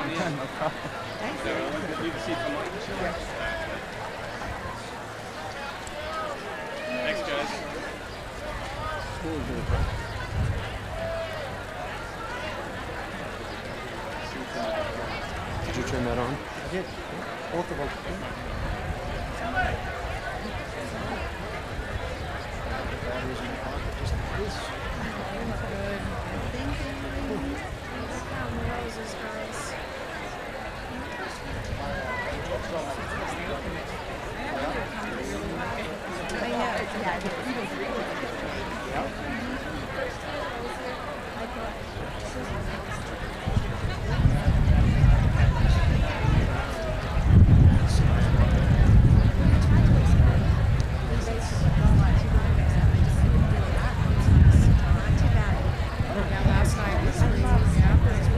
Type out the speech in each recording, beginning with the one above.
Thanks, guys. Did you turn that on? I did. Both of them. Batteries in the pocket, just like this. Last night was crazy. Yeah.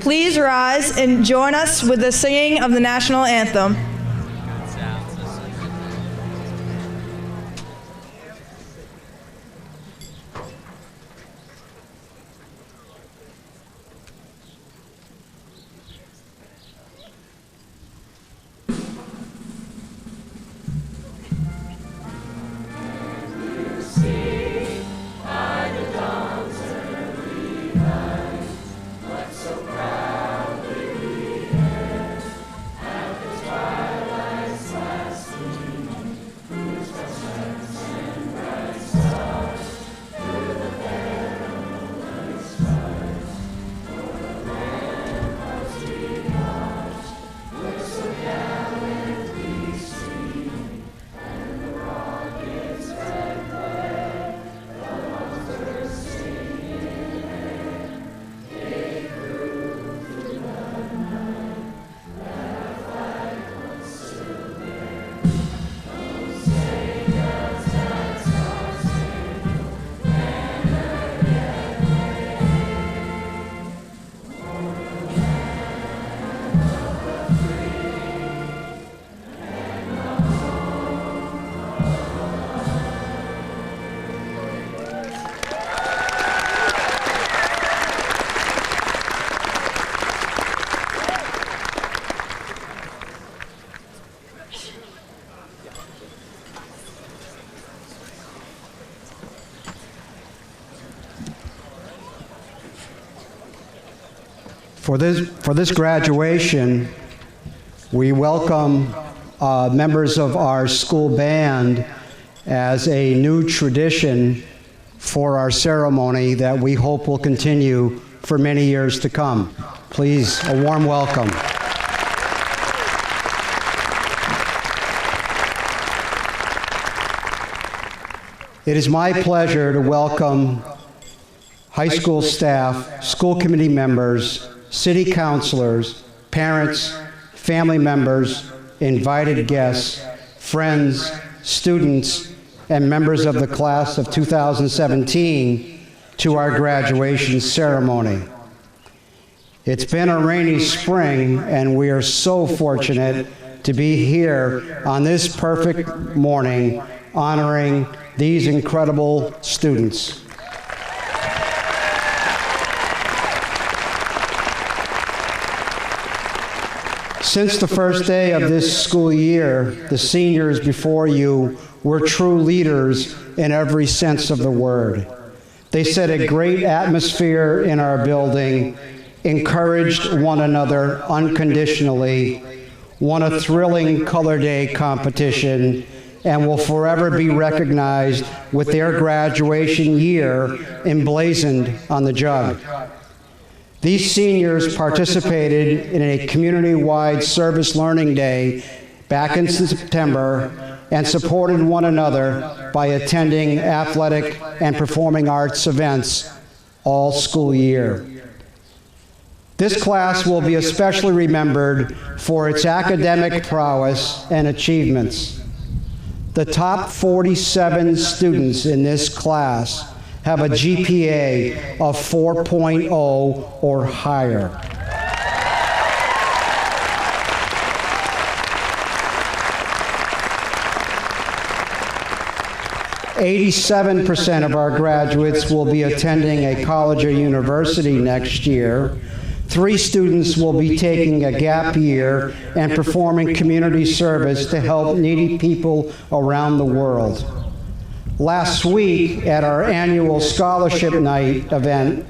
Please rise and join us with the singing of the national anthem. For this graduation, We welcome members of our school band as a new tradition for our ceremony that we hope will continue for many years to come. Please, a warm welcome. It is my pleasure to welcome high school staff, school committee members, city councilors, parents, family members, invited guests, friends, students, and members of the class of 2017 to our graduation ceremony. It's been a rainy spring, and we are so fortunate to be here on this perfect morning honoring these incredible students. Since the first day of this school year, the seniors before you were true leaders in every sense of the word. They set a great atmosphere in our building, encouraged one another unconditionally, won a thrilling Color Day competition, and will forever be recognized with their graduation year emblazoned on the jug. These seniors participated in a community-wide service learning day back in September and supported one another by attending athletic and performing arts events all school year. This class will be especially remembered for its academic prowess and achievements. The top 47 students in this class have a GPA of 4.0 or higher. "87% of our graduates will be attending a college or university next year. 3 students will be taking a gap year and performing community service to help needy people around the world. Last week at our annual Scholarship Night event,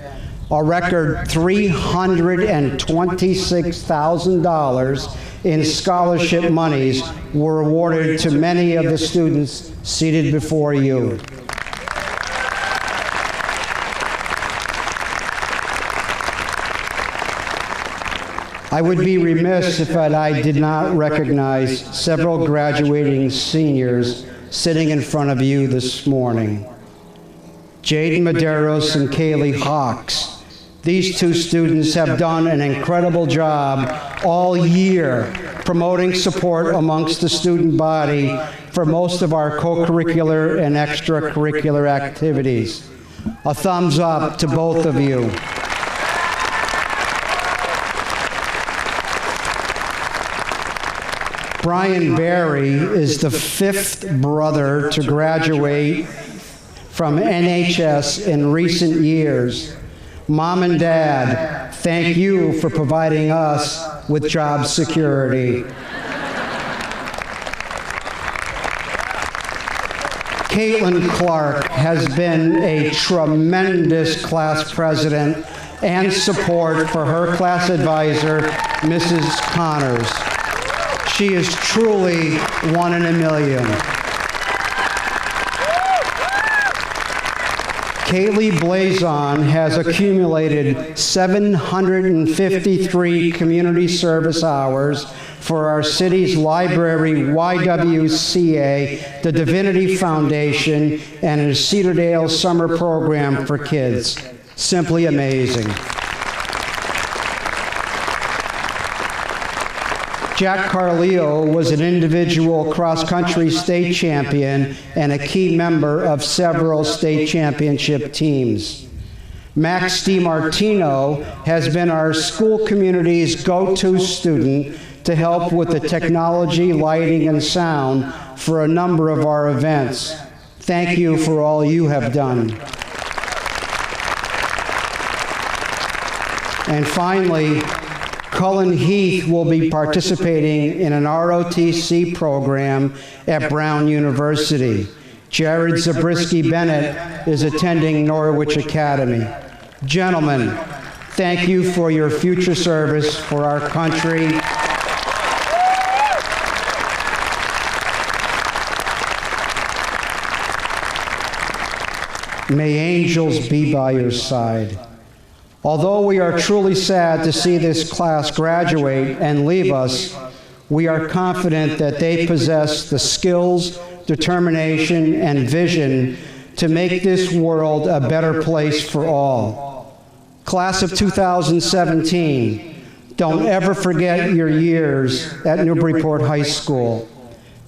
a record $326,000 in scholarship monies were awarded to many of the students seated before you. I would be remiss if I did not recognize several graduating seniors sitting in front of you this morning. Jaden Medeiros and Kaylee Hawks. These 2 students have done an incredible job all year promoting support amongst the student body for most of our co-curricular and extracurricular activities. A thumbs up to both of you. Brian Barry is the 5th brother to graduate from NHS in recent years. Mom and Dad, thank you for providing us with job security. Caitlin Clark has been a tremendous class president and support for her class advisor, Mrs. Connors. She is truly one in a million. Kaylee Blazon has accumulated 753 community service hours for our city's library, YWCA, the Divinity Foundation, and a Cedardale summer program for kids. Simply amazing. Jack Carleo was an individual cross-country state champion and a key member of several state championship teams. Max DiMartino has been our school community's go-to student to help with the technology, lighting, and sound for a number of our events. Thank you for all you have done. And finally, Cullen Heath will be participating in an ROTC program at Brown University. Jared Zabriskie Bennett is attending Norwich Academy. Gentlemen, thank you for your future service for our country May angels be by your side. Although we are truly sad to see this class graduate and leave us, we are confident that they possess the skills, determination, and vision to make this world a better place for all. Class of 2017, don't ever forget your years at Newburyport High School.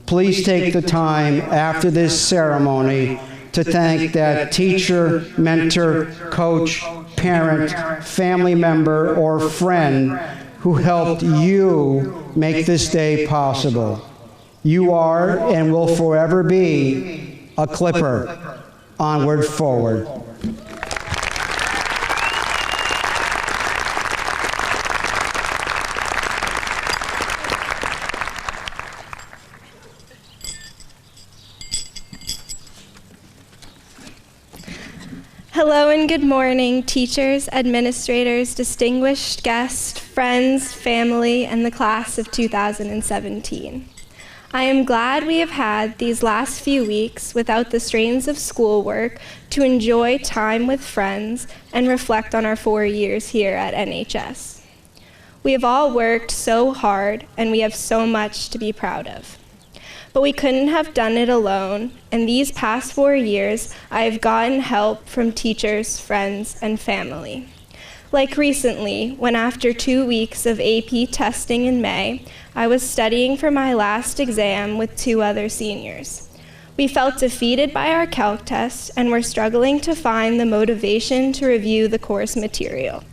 Please take the time after this ceremony to thank that teacher, mentor, coach, parent, family member, or friend who helped you make this day possible. You are and will forever be a Clipper. Onward, forward. Hello and good morning, teachers, administrators, distinguished guests, friends, family, and the class of 2017. I am glad we have had these last few weeks without the strains of schoolwork to enjoy time with friends and reflect on our 4 years here at NHS. We have all worked so hard and we have so much to be proud of. But we couldn't have done it alone, and these past 4 years, I have gotten help from teachers, friends, and family. Like recently, when after 2 weeks of AP testing in May, I was studying for my last exam with 2 other seniors. We felt defeated by our calc test and were struggling to find the motivation to review the course material.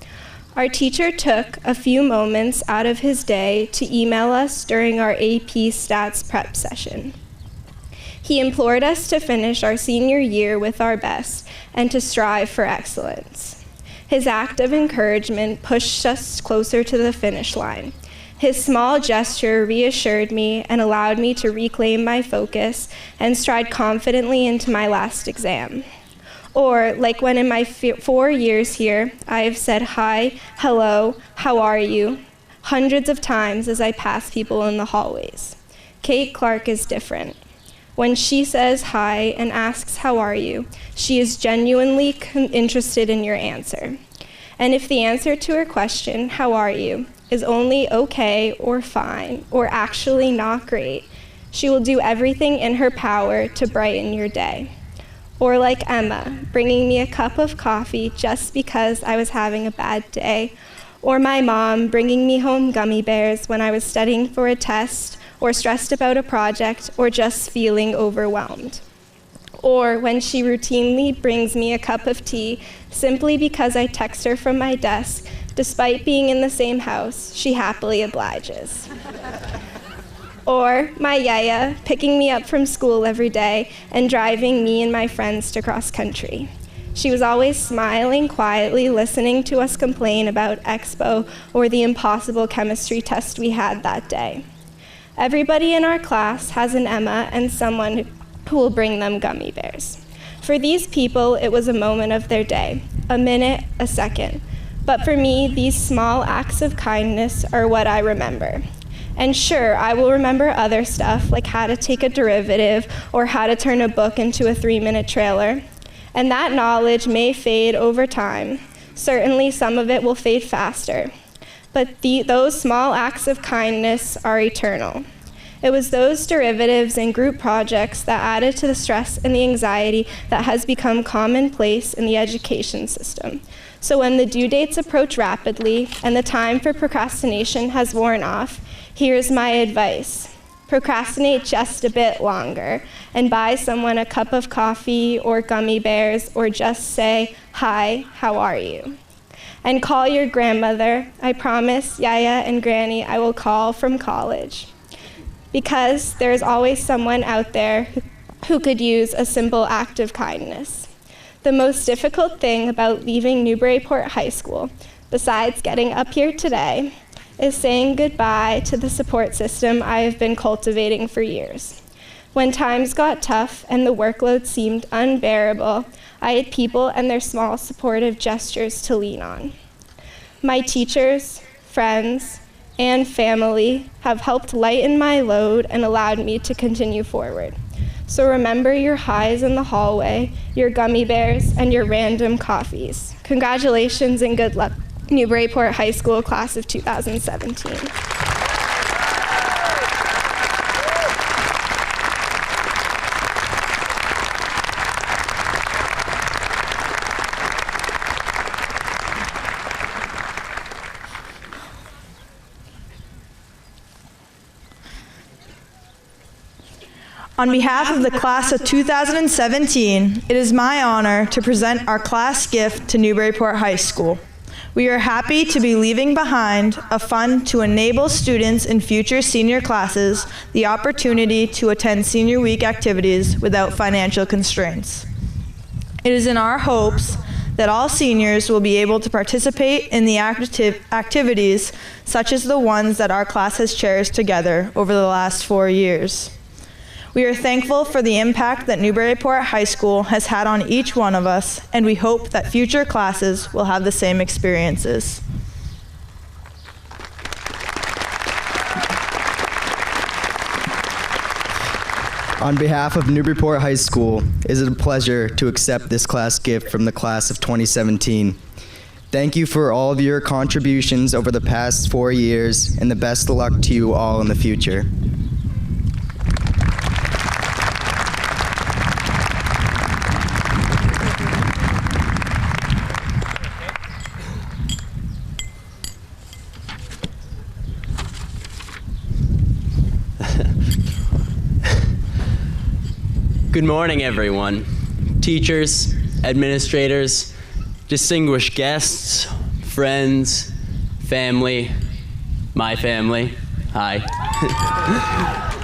Our teacher took a few moments out of his day to email us during our AP Stats prep session. He implored us to finish our senior year with our best and to strive for excellence. His act of encouragement pushed us closer to the finish line. His small gesture reassured me and allowed me to reclaim my focus and stride confidently into my last exam. Or, like when in my 4 years here, I have said hi, hello, how are you, hundreds of times as I pass people in the hallways. Kate Clark is different. When she says hi and asks how are you, she is genuinely interested in your answer. And if the answer to her question, how are you, is only okay or fine or actually not great, she will do everything in her power to brighten your day. Or like Emma, bringing me a cup of coffee just because I was having a bad day. Or my mom bringing me home gummy bears when I was studying for a test, or stressed about a project, or just feeling overwhelmed. Or when she routinely brings me a cup of tea simply because I text her from my desk, despite being in the same house, she happily obliges. Or my yaya picking me up from school every day and driving me and my friends to cross country. She was always smiling quietly, listening to us complain about Expo or the impossible chemistry test we had that day. Everybody in our class has an Emma and someone who will bring them gummy bears. For these people, it was a moment of their day, a minute, a second. But for me, these small acts of kindness are what I remember. And sure, I will remember other stuff, like how to take a derivative or how to turn a book into a 3-minute trailer. And that knowledge may fade over time. Certainly, some of it will fade faster. But those small acts of kindness are eternal. It was those derivatives and group projects that added to the stress and the anxiety that has become commonplace in the education system. So when the due dates approach rapidly and the time for procrastination has worn off, here's my advice. Procrastinate just a bit longer and buy someone a cup of coffee or gummy bears or just say, hi, how are you? And call your grandmother. I promise Yaya and Granny I will call from college. Because there's always someone out there who could use a simple act of kindness. The most difficult thing about leaving Newburyport High School, besides getting up here today, is saying goodbye to the support system I have been cultivating for years. When times got tough and the workload seemed unbearable, I had people and their small supportive gestures to lean on. My teachers, friends, and family have helped lighten my load and allowed me to continue forward. So remember your highs in the hallway, your gummy bears, and your random coffees. Congratulations and good luck, Newburyport High School class of 2017. On behalf of the class of 2017, it is my honor to present our class gift to Newburyport High School. We are happy to be leaving behind a fund to enable students in future senior classes the opportunity to attend Senior Week activities without financial constraints. It is in our hopes that all seniors will be able to participate in the activities such as the ones that our class has cherished together over the last 4 years. We are thankful for the impact that Newburyport High School has had on each one of us, and we hope that future classes will have the same experiences. On behalf of Newburyport High School, it is a pleasure to accept this class gift from the class of 2017. Thank you for all of your contributions over the past 4 years, and the best of luck to you all in the future. Good morning, everyone. Teachers, administrators, distinguished guests, friends, family, my family, hi.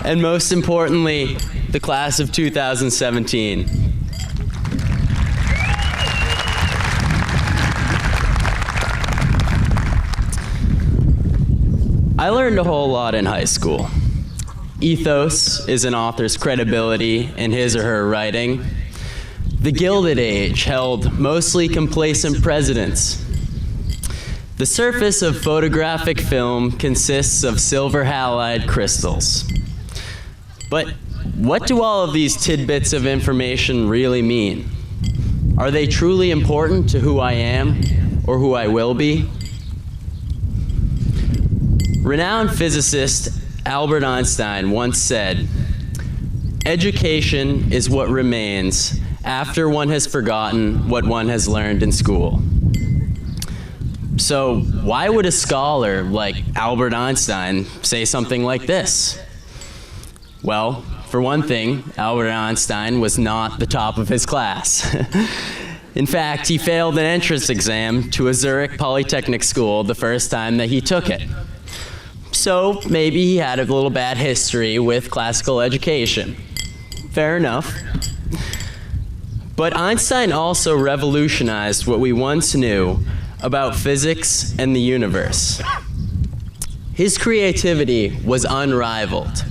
And most importantly, the class of 2017. I learned a whole lot in high school. Ethos is an author's credibility in his or her writing. The Gilded Age held mostly complacent presidents. The surface of photographic film consists of silver halide crystals. But what do all of these tidbits of information really mean? Are they truly important to who I am or who I will be? Renowned physicist Albert Einstein once said, "Education is what remains after one has forgotten what one has learned in school." So why would a scholar like Albert Einstein say something like this? Well, for one thing, Albert Einstein was not the top of his class. In fact, he failed an entrance exam to a Zurich Polytechnic school the first time that he took it. So maybe he had a little bad history with classical education. Fair enough. But Einstein also revolutionized what we once knew about physics and the universe. His creativity was unrivaled,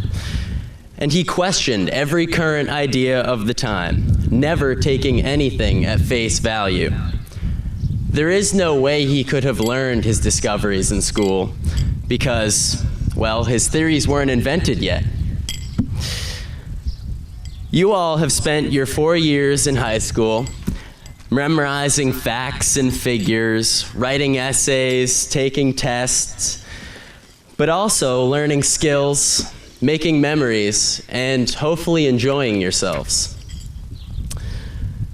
and he questioned every current idea of the time, never taking anything at face value. There is no way he could have learned his discoveries in school, because, well, his theories weren't invented yet. You all have spent your 4 years in high school memorizing facts and figures, writing essays, taking tests, but also learning skills, making memories, and hopefully enjoying yourselves.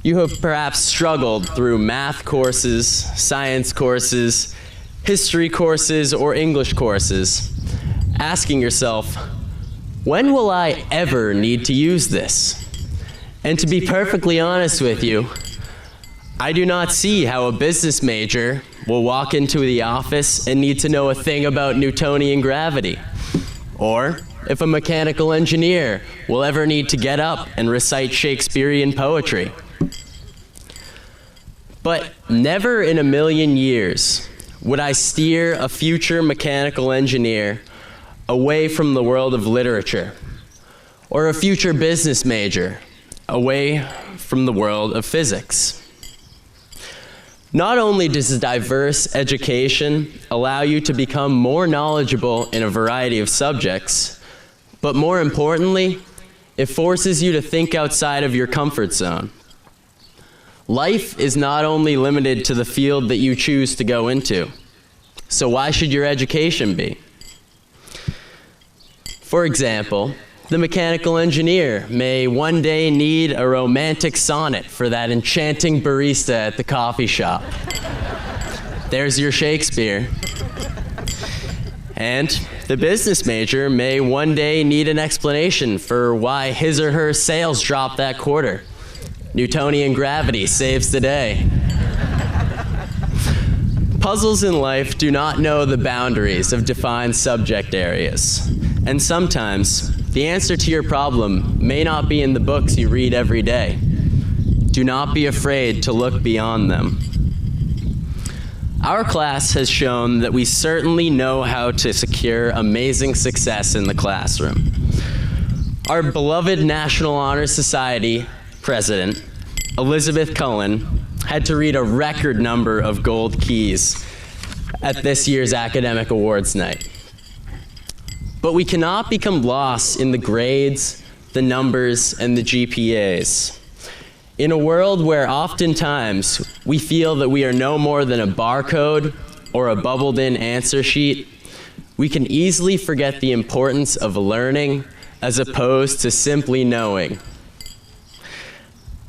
You have perhaps struggled through math courses, science courses, history courses, or English courses, asking yourself, when will I ever need to use this? And to be perfectly honest with you, I do not see how a business major will walk into the office and need to know a thing about Newtonian gravity, or if a mechanical engineer will ever need to get up and recite Shakespearean poetry. But never in a million years would I steer a future mechanical engineer away from the world of literature, or a future business major away from the world of physics. Not only does a diverse education allow you to become more knowledgeable in a variety of subjects, but more importantly, It forces you to think outside of your comfort zone. Life is not only limited to the field that you choose to go into, so why should your education be? For example, the mechanical engineer may one day need a romantic sonnet for that enchanting barista at the coffee shop. There's your Shakespeare. And the business major may one day need an explanation for why his or her sales dropped that quarter. Newtonian gravity saves the day. Puzzles in life do not know the boundaries of defined subject areas. And sometimes, the answer to your problem may not be in the books you read every day. Do not be afraid to look beyond them. Our class has shown that we certainly know how to secure amazing success in the classroom. Our beloved National Honor Society president, Elizabeth Cullen, had to read a record number of gold keys at this year's academic awards night. But we cannot become lost in the grades, the numbers, and the GPAs. In a world where oftentimes we feel that we are no more than a barcode or a bubbled-in answer sheet, we can easily forget the importance of learning as opposed to simply knowing.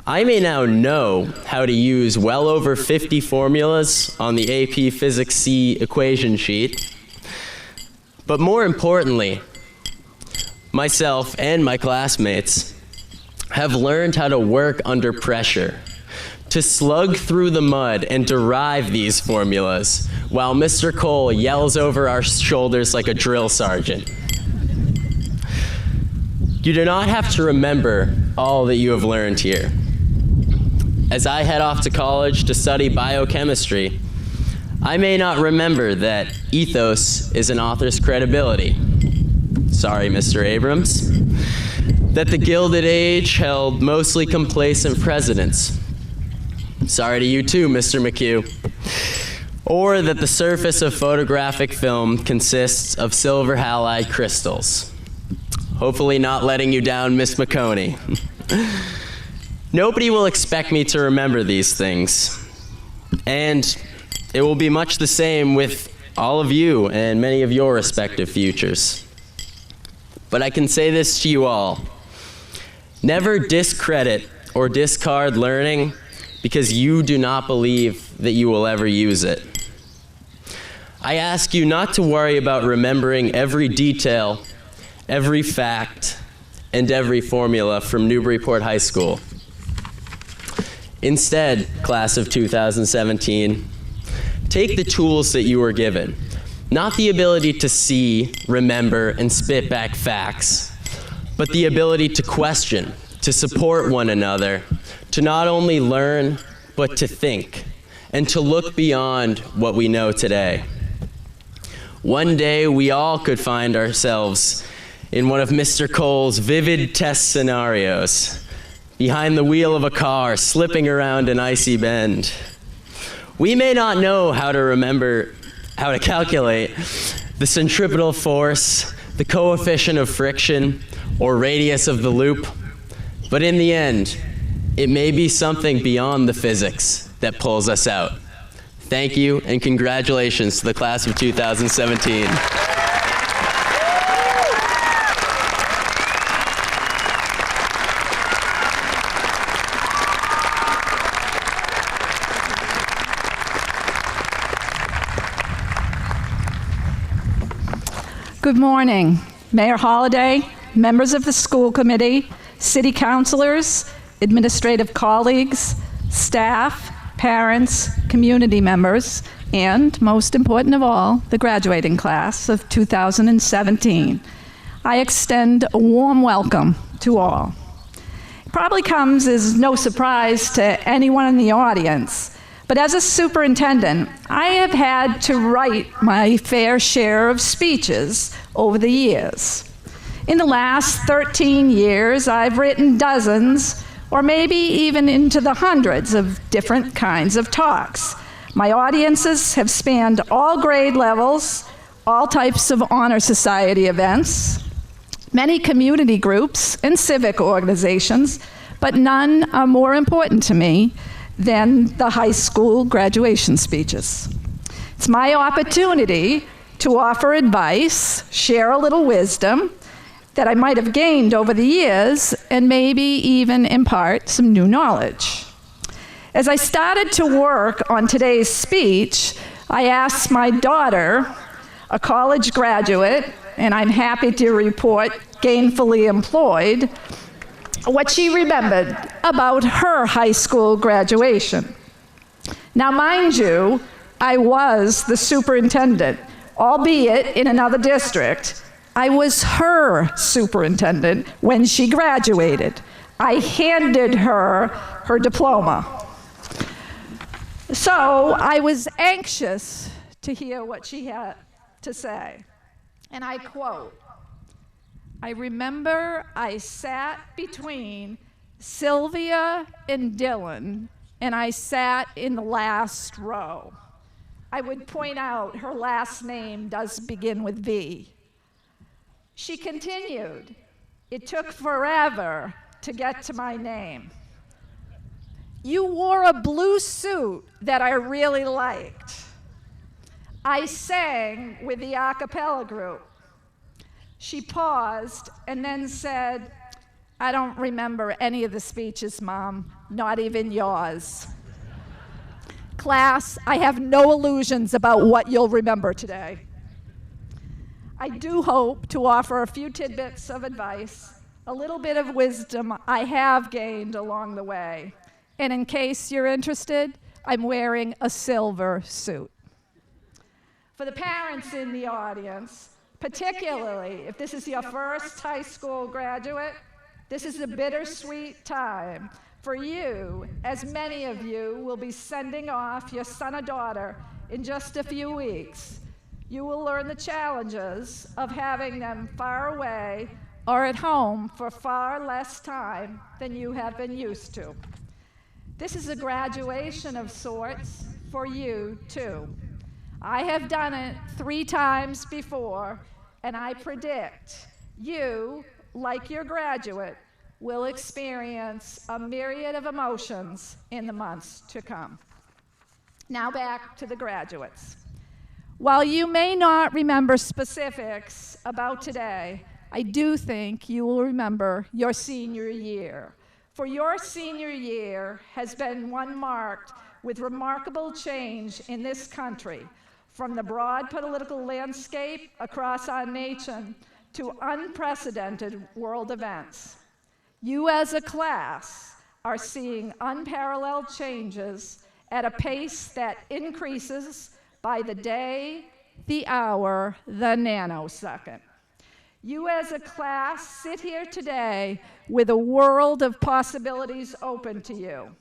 I may now know how to use well over 50 formulas on the AP Physics C equation sheet, but more importantly, myself and my classmates have learned how to work under pressure, to slug through the mud and derive these formulas while Mr. Cole yells over our shoulders like a drill sergeant. You do not have to remember all that you have learned here. As I head off to college to study biochemistry, I may not remember that ethos is an author's credibility. Sorry, Mr. Abrams. That the Gilded Age held mostly complacent presidents. Sorry to you too, Mr. McHugh. Or that the surface of photographic film consists of silver halide crystals. Hopefully not letting you down, Miss McConey. Nobody will expect me to remember these things. And it will be much the same with all of you and many of your respective futures. But I can say this to you all. Never discredit or discard learning because you do not believe that you will ever use it. I ask you not to worry about remembering every detail, every fact, and every formula from Newburyport High School. Instead, class of 2017, take the tools that you were given, not the ability to see, remember, and spit back facts, but the ability to question, to support one another, to not only learn, but to think, and to look beyond what we know today. One day, we all could find ourselves in one of Mr. Cole's vivid test scenarios, behind the wheel of a car, slipping around an icy bend. We may not know how to calculate the centripetal force, the coefficient of friction, or radius of the loop, but in the end, it may be something beyond the physics that pulls us out. Thank you, and congratulations to the class of 2017. Good morning, Mayor Holliday, members of the school committee, city councilors, administrative colleagues, staff, parents, community members, and most important of all, the graduating class of 2017. I extend a warm welcome to all. It probably comes as no surprise to anyone in the audience, but as a superintendent, I have had to write my fair share of speeches over the years. In the last 13 years, I've written dozens, or maybe even into the hundreds of different kinds of talks. My audiences have spanned all grade levels, all types of honor society events, many community groups and civic organizations, but none are more important to me than the high school graduation speeches. It's my opportunity to offer advice, share a little wisdom that I might have gained over the years, and maybe even impart some new knowledge. As I started to work on today's speech, I asked my daughter, a college graduate, and I'm happy to report gainfully employed, what she remembered about her high school graduation. Now, mind you, I was the superintendent, albeit in another district. I was her superintendent when she graduated. I handed her her diploma. So I was anxious to hear what she had to say. And I quote, "I remember I sat between Sylvia and Dylan, and I sat in the last row." I would point out her last name does begin with V. She continued, "It took forever to get to my name. You wore a blue suit that I really liked. I sang with the a cappella group." She paused and then said, "I don't remember any of the speeches, Mom, not even yours." Class, I have no illusions about what you'll remember today. I do hope to offer a few tidbits of advice, a little bit of wisdom I have gained along the way. And in case you're interested, I'm wearing a silver suit. For the parents in the audience, particularly if this is your first high school graduate, this is a bittersweet time for you, as many of you will be sending off your son or daughter in just a few weeks. You will learn the challenges of having them far away or at home for far less time than you have been used to. This is a graduation of sorts for you, too. I have done it 3 times before, and I predict you, like your graduate, will experience a myriad of emotions in the months to come. Now back to the graduates. While you may not remember specifics about today, I do think you will remember your senior year. For your senior year has been one marked with remarkable change in this country, from the broad political landscape across our nation to unprecedented world events. You as a class are seeing unparalleled changes at a pace that increases by the day, the hour, the nanosecond. You as a class sit here today with a world of possibilities open to you.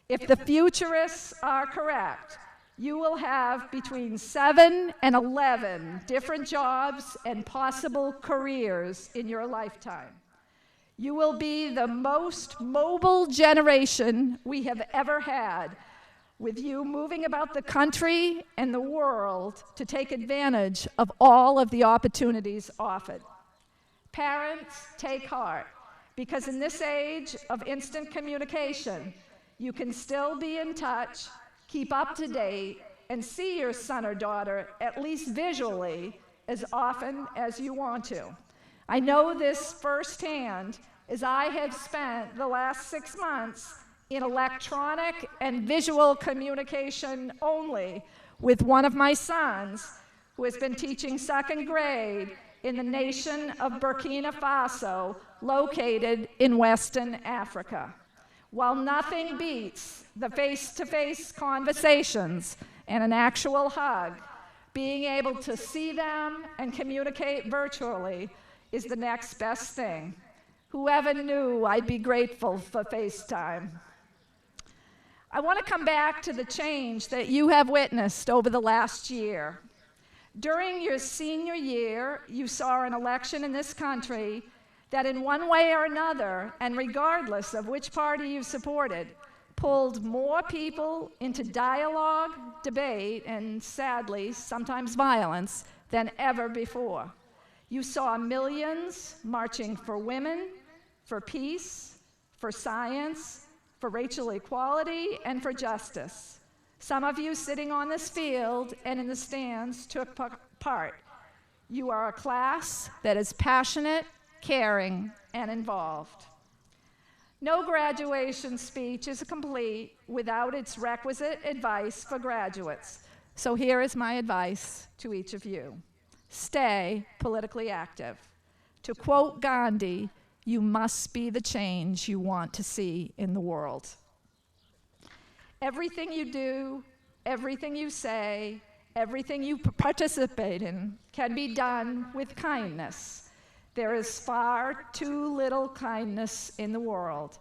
If the futurists are correct, you will have between 7 and 11 different jobs and possible careers in your lifetime. You will be the most mobile generation we have ever had, with you moving about the country and the world to take advantage of all of the opportunities offered. Parents, take heart, because in this age of instant communication, you can still be in touch, keep up to date, and see your son or daughter, at least visually, as often as you want to. I know this firsthand, as I have spent the last 6 months in electronic and visual communication only with one of my sons, who has been teaching 2nd grade in the nation of Burkina Faso, located in Western Africa. While nothing beats the face-to-face conversations and an actual hug, being able to see them and communicate virtually is the next best thing. Whoever knew I'd be grateful for FaceTime. I want to come back to the change that you have witnessed over the last year. During your senior year, you saw an election in this country that in one way or another, and regardless of which party you supported, pulled more people into dialogue, debate, and sadly, sometimes violence than ever before. You saw millions marching for women, for peace, for science, for racial equality, and for justice. Some of you sitting on this field and in the stands took part. You are a class that is passionate, caring, and involved. No graduation speech is complete without its requisite advice for graduates. So here is my advice to each of you. Stay politically active. To quote Gandhi, you must be the change you want to see in the world. Everything you do, everything you say, everything you participate in can be done with kindness. There is far too little kindness in the world.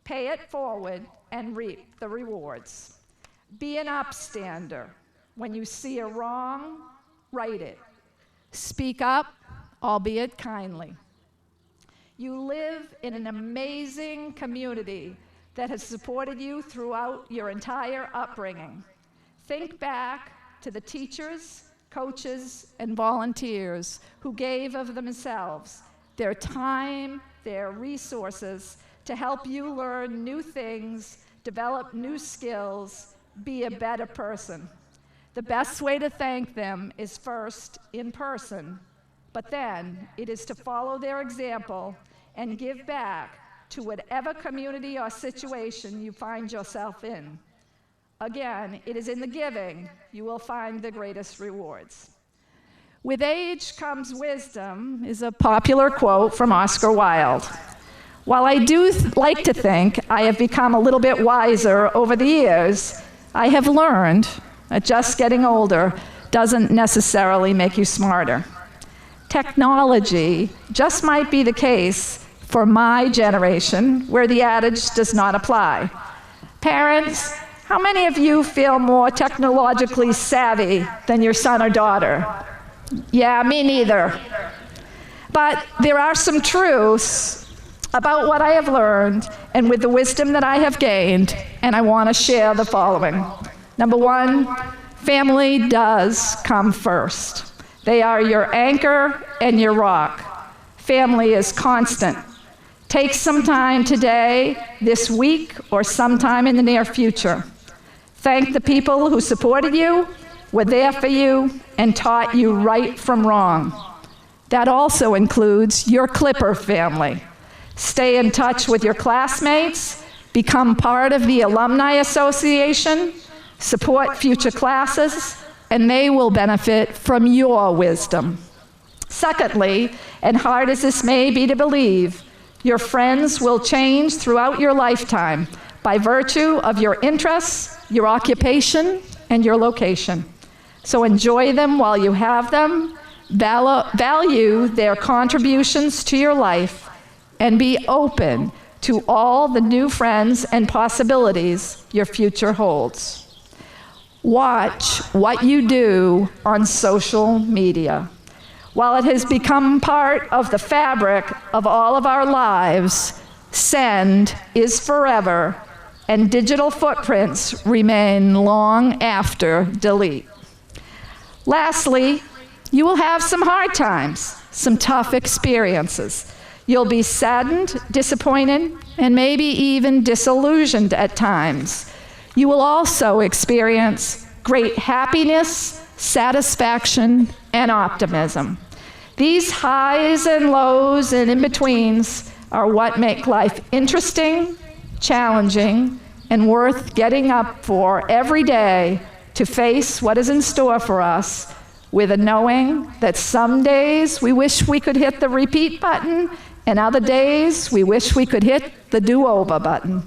Pay it forward and reap the rewards. Be an upstander. When you see a wrong, right it. Speak up, albeit kindly. You live in an amazing community that has supported you throughout your entire upbringing. Think back to the teachers, coaches, and volunteers who gave of themselves, their time, their resources to help you learn new things, develop new skills, be a better person. The best way to thank them is first in person, but then it is to follow their example and give back to whatever community or situation you find yourself in. Again, it is in the giving you will find the greatest rewards. With age comes wisdom is a popular quote from Oscar Wilde. While I do like to think I have become a little bit wiser over the years, I have learned that just getting older doesn't necessarily make you smarter. Technology just might be the case for my generation, where the adage does not apply. Parents, how many of you feel more technologically savvy than your son or daughter? Yeah, me neither. But there are some truths about what I have learned and with the wisdom that I have gained, and I want to share the following. Number one, family does come first. They are your anchor and your rock. Family is constant. Take some time today, this week, or sometime in the near future. Thank the people who supported you, were there for you, and taught you right from wrong. That also includes your Clipper family. Stay in touch with your classmates, become part of the Alumni Association, support future classes, and they will benefit from your wisdom. Secondly, and hard as this may be to believe, your friends will change throughout your lifetime by virtue of your interests, your occupation, and your location. So enjoy them while you have them, value their contributions to your life, and be open to all the new friends and possibilities your future holds. Watch what you do on social media. While it has become part of the fabric of all of our lives, send is forever, and digital footprints remain long after delete. Lastly, you will have some hard times, some tough experiences. You'll be saddened, disappointed, and maybe even disillusioned at times. You will also experience great happiness, satisfaction, and optimism. These highs and lows and in-betweens are what make life interesting, challenging, and worth getting up for every day to face what is in store for us with a knowing that some days we wish we could hit the repeat button and other days we wish we could hit the do-over button.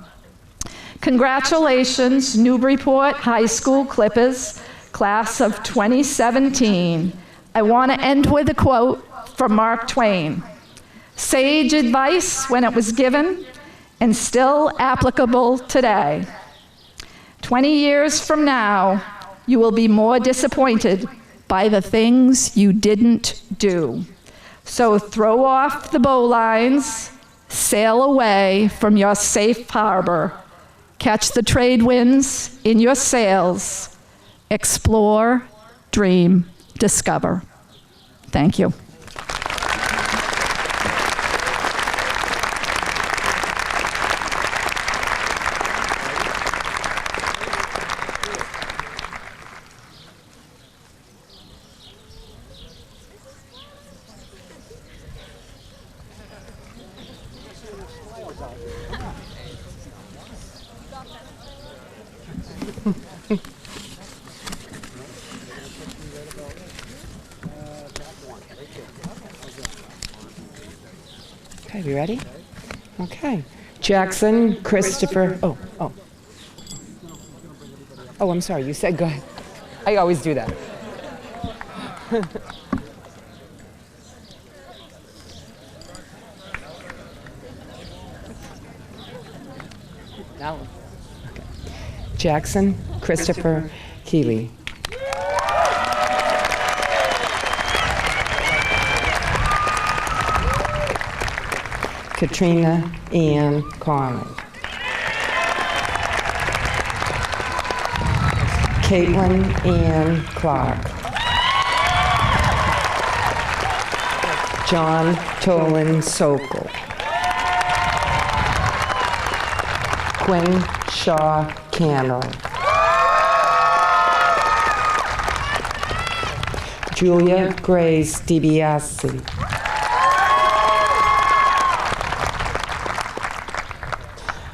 Congratulations, Newburyport High School Clippers, class of 2017. I want to end with a quote from Mark Twain. Sage advice when it was given and still applicable today. 20 years from now, you will be more disappointed by the things you didn't do. So throw off the bowlines, sail away from your safe harbor, catch the trade winds in your sails, explore, dream, discover. Thank you. Okay, we ready? Okay. Jackson, Christopher. Oh, I'm sorry. You said go ahead. I always do that. Now. Okay. Jackson, Christopher, Keeley. Katrina Ann Conley. Caitlin Ann Clark. John Tolan Sokol. Quinn Shaw Candle. Julia Grace DiBiase.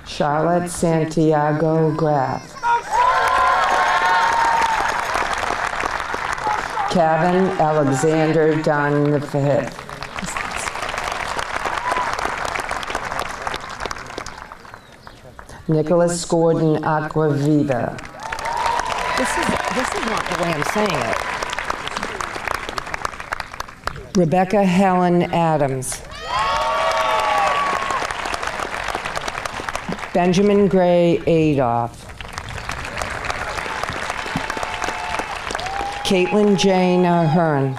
Charlotte Santiago Graff. Kevin Alexander Dunn V. Nicholas Gordon Aquaviva. This is not the way I'm saying it. Rebecca Helen Adams. Benjamin Gray Adolph. Caitlin Jane Ahern.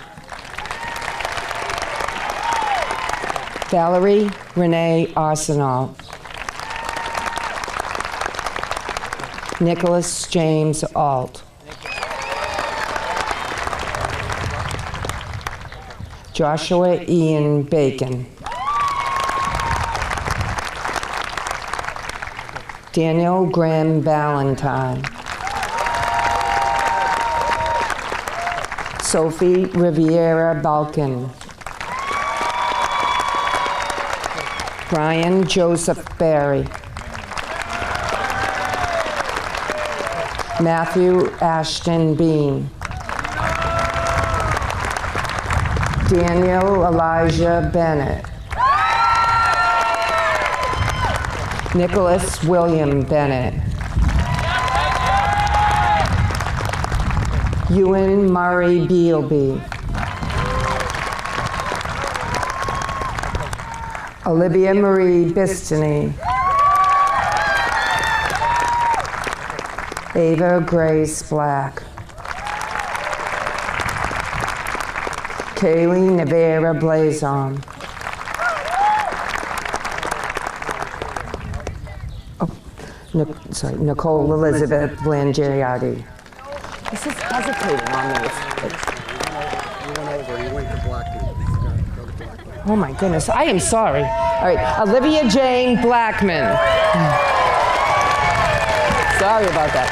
Valerie Renee Arsenal. Nicholas James Alt. Joshua Ian Bacon. Daniel Graham Valentine. Sophie Riviera Balkan. Brian Joseph Barry. Matthew Ashton Bean. Daniel Elijah Bennett. Nicholas William Bennett. Ewan Murray Bealby. Olivia Marie Bistany. Ava Grace Black. Kaylee Nevera Blazon. Nicole Elizabeth Blangiardi. This is hesitating on me. You went to Blackman. Oh my goodness, I am sorry. All right, Olivia Jane Blackman. Sorry about that.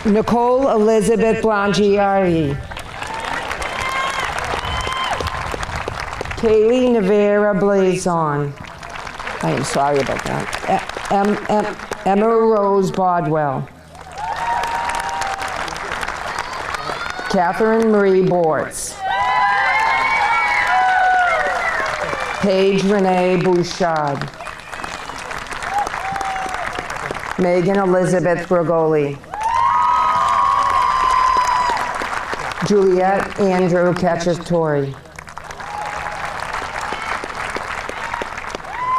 Nicole Elizabeth Blangiardi. Kaylee Nevera Blazon. I am sorry about that. Emma Rose Bodwell. Catherine Marie Bortz. Paige Renee Bouchard. Megan Elizabeth Brogoli. Juliet Andrew Cacciatore.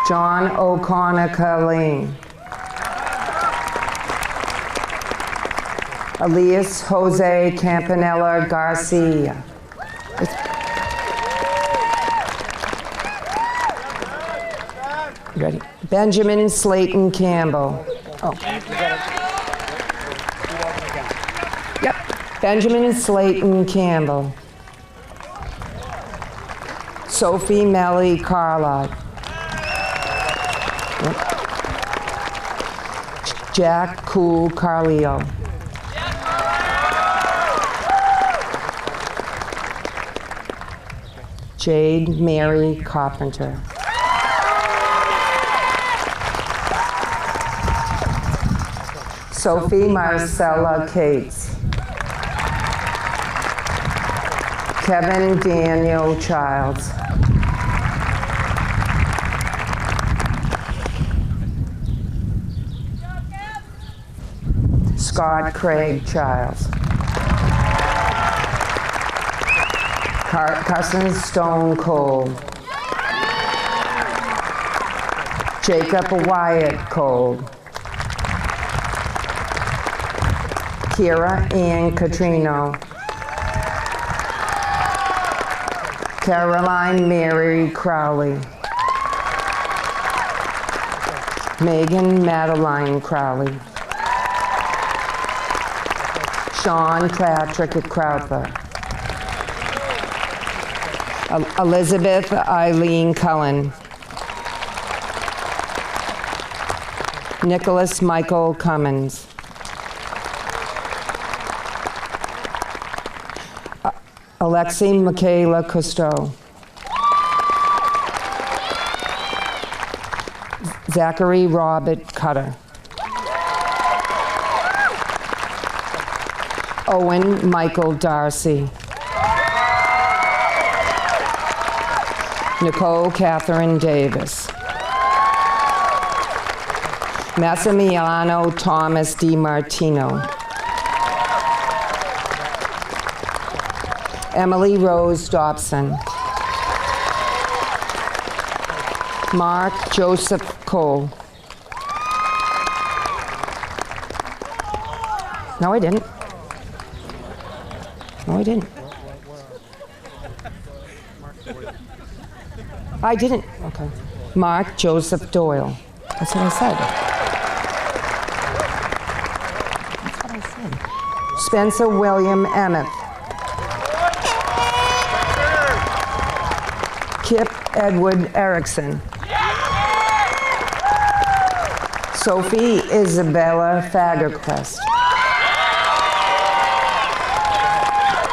John O'Connor Colleen. Elias Jose Campanella Garcia. Ready? Benjamin Slayton Campbell. Oh. Yep. Benjamin Slayton Campbell. Sophie Melly Carlott. Yep. Jack Cool Carleo. Jade Mary Carpenter. Sophie Marcella Cates. Kevin Daniel Childs. Scott Craig Childs. Carson Stone Cole. Jacob Wyatt Cole. Kira Ann Catrino. Caroline Mary Crowley. Megan Madeline Crowley. Sean Patrick Crowther. Elizabeth Eileen Cullen. Nicholas Michael Cummins. Alexi Michaela Cousteau. Zachary Robert Cutter. Owen Michael Darcy. Nicole Catherine Davis. Massimiliano Thomas DiMartino. Emily Rose Dobson. Mark Joseph Cole. No, I didn't. No, I didn't. I didn't. Okay. Mark Joseph Doyle. That's what I said. That's what I said. Spencer William Emmett. Kip Edward Erickson. Sophie Isabella Fagerquist.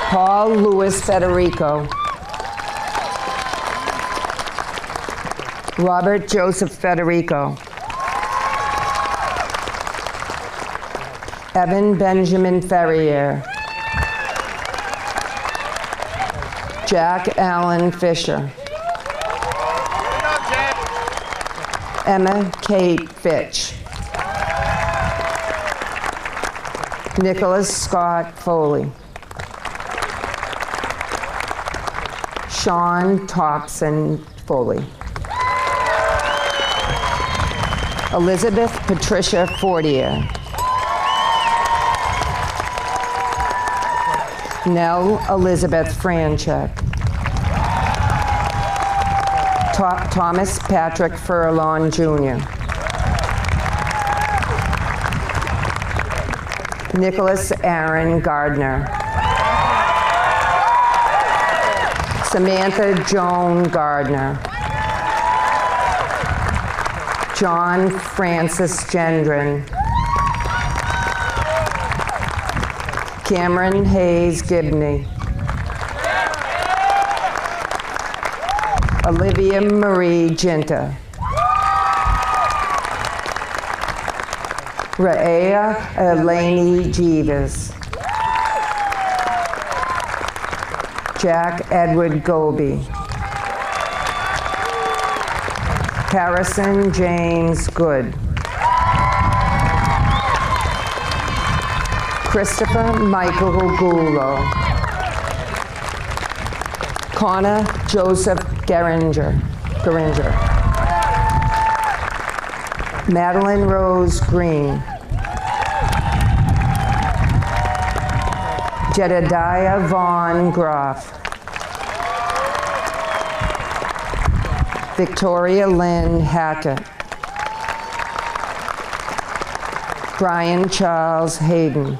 Paul Louis Federico. Robert Joseph Federico. Evan Benjamin Ferrier. Jack Allen Fisher. Emma Kate Fitch. Nicholas Scott Foley. Sean Thompson Foley. Elizabeth Patricia Fortier. Nell Elizabeth Franchek. Thomas Patrick Furlong Jr. Nicholas Aaron Gardner. Samantha Joan Gardner. John Francis Gendron. Cameron Hayes Gibney. Olivia Marie Ginta. Rhea Eleni Jeeves. Jack Edward Goby. Harrison James Good. Christopher Michael Gullo. Connor Joseph Geringer. Madeline Rose Green. Jedediah Vaughn Groff. Victoria Lynn Hackett. Brian Charles Hayden.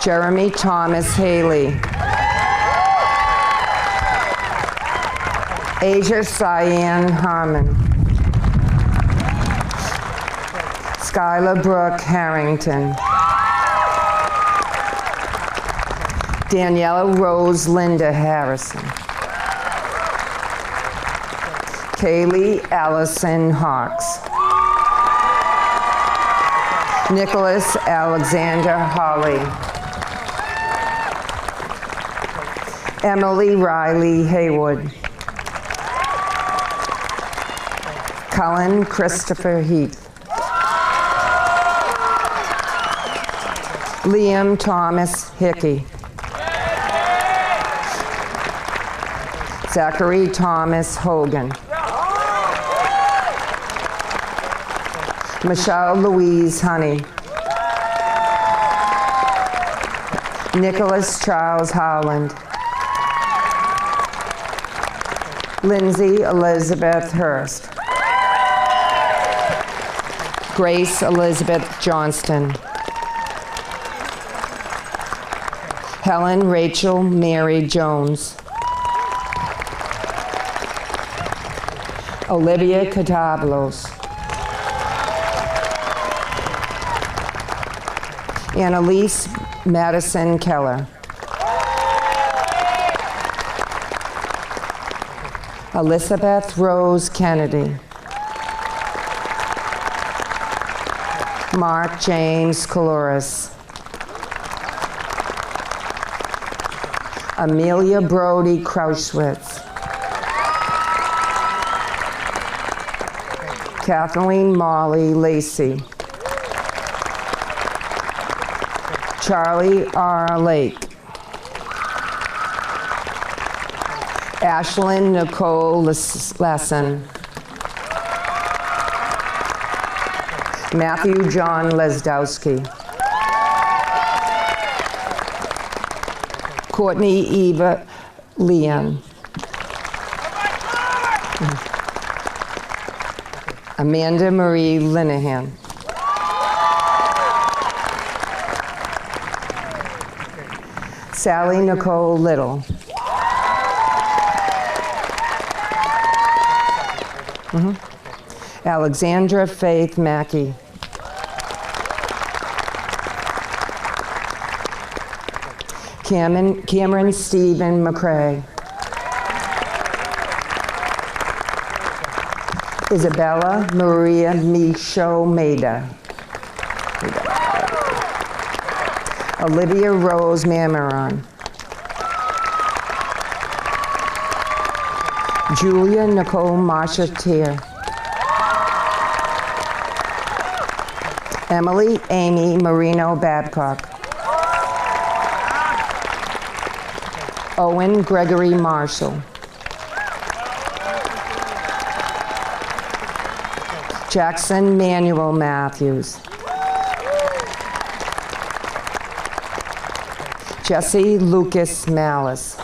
Jeremy Thomas Haley. Asia Cyan Harmon. Skylar Brooke Harrington. Daniela Rose Linda Harrison. Kaylee Allison Hawks. Nicholas Alexander Holly. Emily Riley Haywood. Cullen Christopher Heath. Liam Thomas Hickey. Zachary Thomas Hogan. Michelle Louise Honey. Nicholas Charles Howland. Lindsay Elizabeth Hurst. Grace Elizabeth Johnston. Helen Rachel Mary Jones. Olivia Catablos. Annalise Madison Keller. Elizabeth Rose Kennedy. Mark James Coloris. Amelia Brody Krauschwitz. Kathleen Molly Lacey. Charlie R. Lake. Ashlyn Nicole Lesson. Matthew John Lesdowski. Courtney Eva Leon. Amanda Marie Linehan. Sally Nicole Little. Alexandra Faith Mackey. Cameron Stephen McCrae. Isabella Maria Micho Maida. Olivia Rose Mamaron. Julia Nicole Marsha Tier. Emily Amy Marino Babcock. Owen Gregory Marshall. Jackson Manuel Matthews. Jesse Lucas Malice.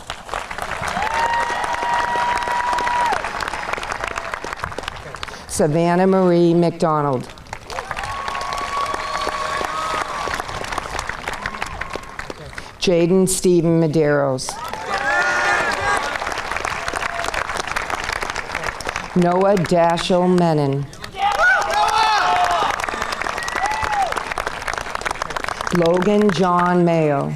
Savannah Marie McDonald. Jaden Stephen Medeiros. Noah Dashiell Menon. Logan John Mayo.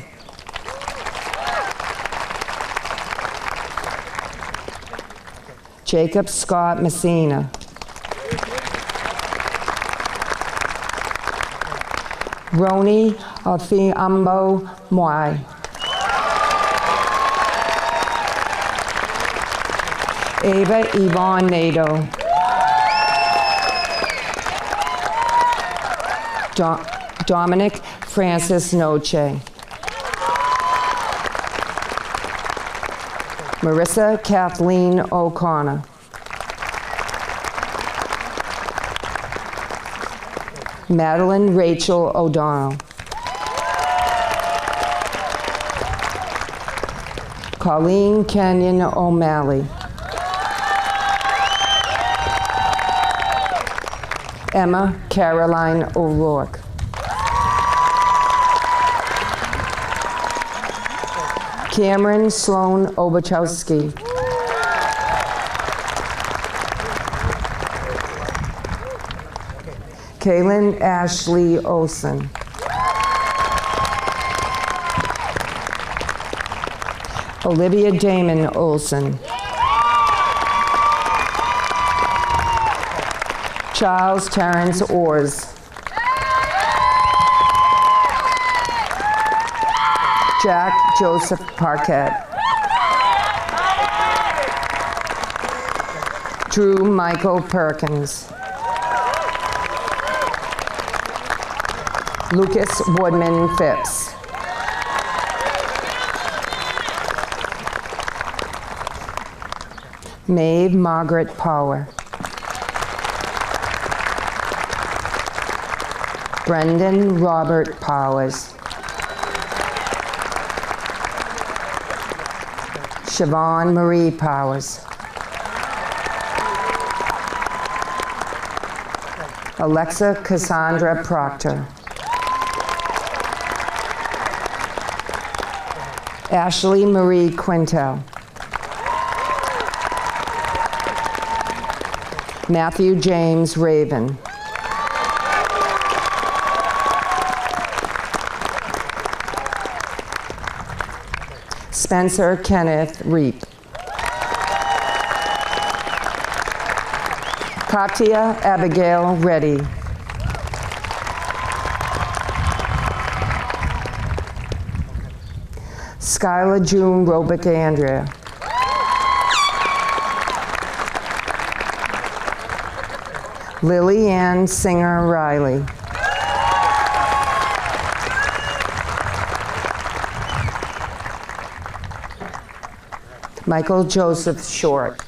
Jacob Scott Messina. Roni Othiambo Mwai. Ava Yvonne Nato. Dominic Francis Noche. Marissa Kathleen O'Connor. Madeline Rachel O'Donnell. Colleen Kenyon O'Malley. Emma Caroline O'Rourke. Cameron Sloan Obachowski. Kaylin Ashley Olson. Olivia Damon Olson. Charles Terrence Orrs. Jack Joseph Parquette. Drew Michael Perkins. Lucas Woodman Phipps. Maeve Margaret Power. Brendan Robert Powers. Siobhan Marie Powers. Alexa Cassandra Proctor. Ashley Marie Quintel. Matthew James Raven. Spencer Kenneth Reap. Katia Abigail Reddy. Skylar June Robick Andrea. Lily Ann Singer Riley. Michael Joseph Short.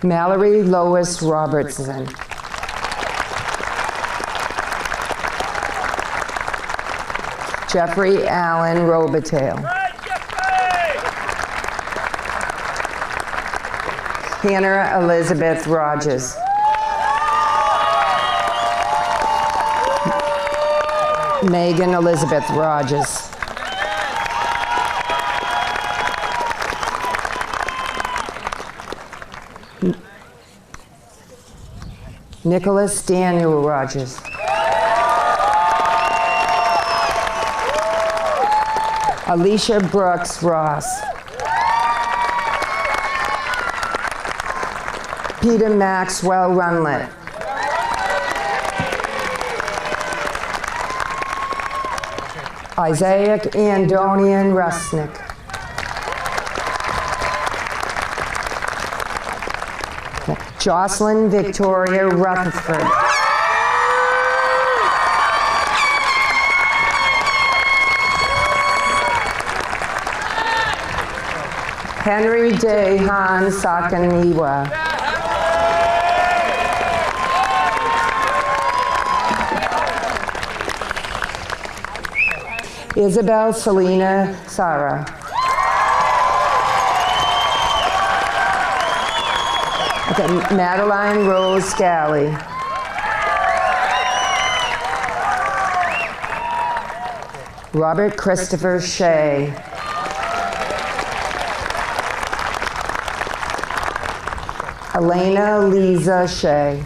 Mallory Lois Robertson. Jeffrey Allen Robitaille. Hannah Elizabeth Rogers. Megan Elizabeth Rogers. Nicholas Daniel Rogers. Alicia Brooks Ross. Peter Maxwell Runlet. Isaiah Andonian Rusnick. Jocelyn Victoria Rutherford. Henry Day Han Sakaniwa. Isabel Selena Sara. Okay, Madeline Rose Scally. Robert Christopher Shea. Elena Lisa Shea.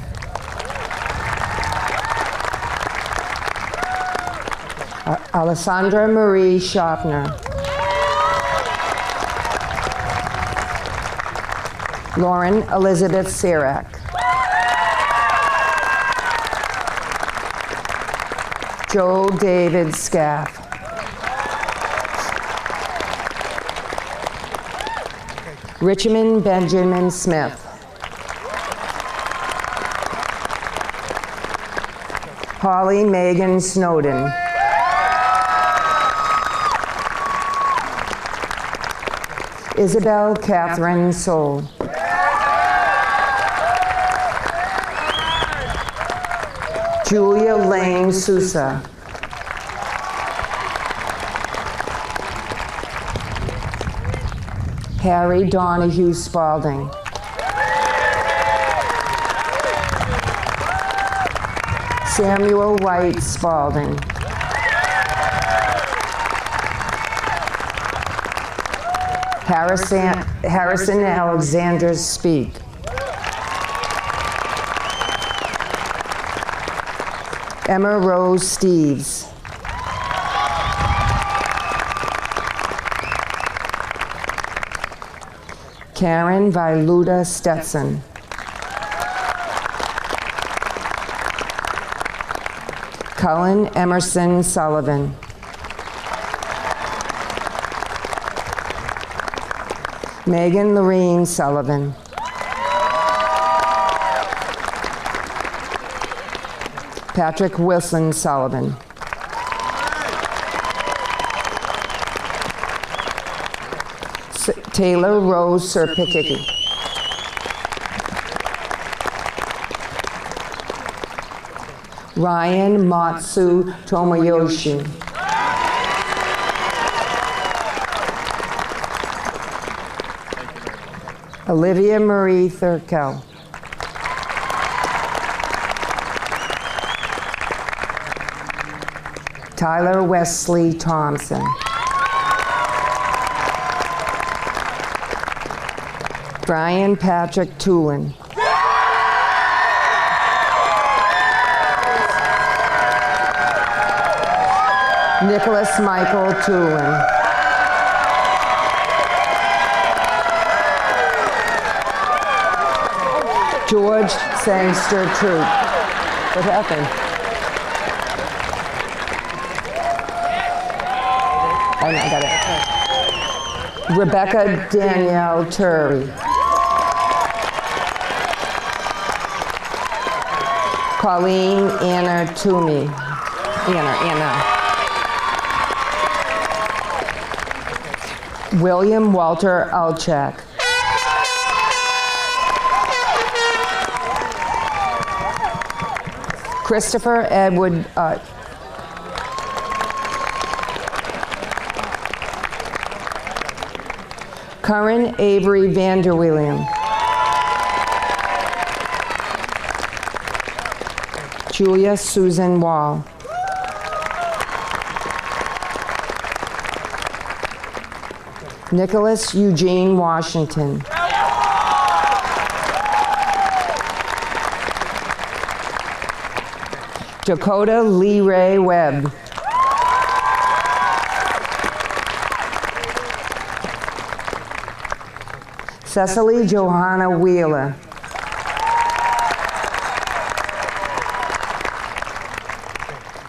Alessandra Marie Schaffner. Lauren Elizabeth Sirak. Joe David Scaff. Richmond Benjamin Smith. Holly Megan Snowden. Isabel Catherine Soul. Julia Lane Sousa. Harry Donahue Spalding. Samuel White Spalding. Harrison Alexander Speak. Emma Rose Steves. Karen Viluda Stetson. Cullen Emerson Sullivan. Megan Lorene Sullivan. Patrick Wilson Sullivan. Taylor Rose Serpicki. Ryan Matsu Tomoyoshi. Olivia Marie Thurkel. Tyler Wesley Thompson. Brian Patrick Tulin. Nicholas Michael Tulin. George Sangster Troop. What happened? I got it. Rebecca Danielle Turry. Colleen Anna Toomey. Anna. William Walter Alchak. Christopher Edward Curran Avery Vanderwilliam. Julia Susan Wall. Nicholas Eugene Washington. Dakota Lee Ray Webb. Cecily Johanna Wheeler.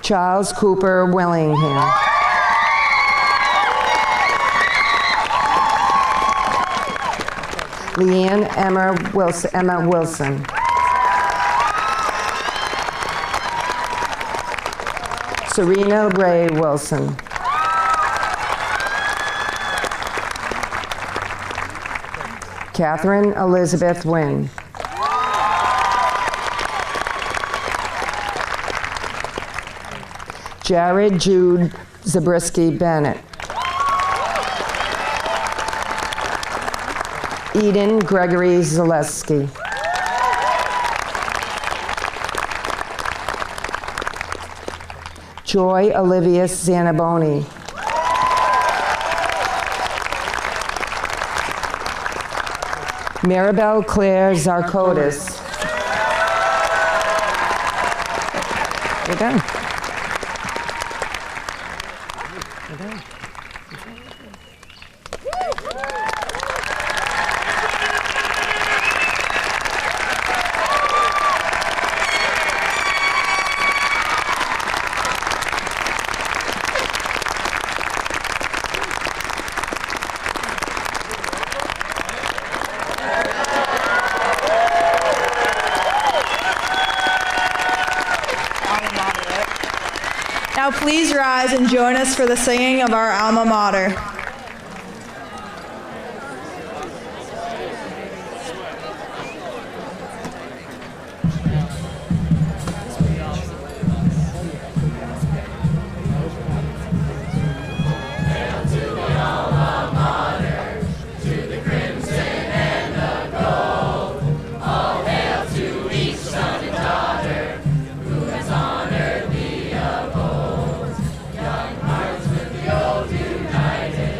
Charles Cooper Willingham. Leanne Emma Wilson. Serena Ray Wilson. Catherine Elizabeth Wynn. Jared Jude Zabriskie Bennett. Eden Gregory Zaleski. Joy Olivia Zanaboni. Maribel Claire Zarkotis. You're done. You're done. Now please rise and join us for the singing of our alma mater. United.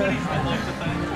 I'd like to thank